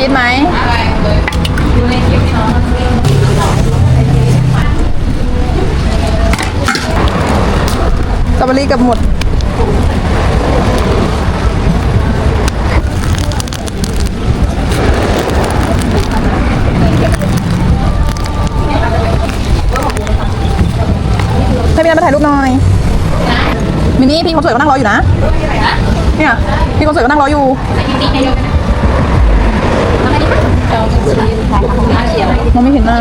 สไหมสตรอเบอรี่กับหมดให้พี่นันมาถ่ายรูปหน่อยมินี่พี่คนสวยก็นั่งรออยู่นะเนี่ยพี่คนสวยก็นั่งรออยู่มองไม่เห็นหน้า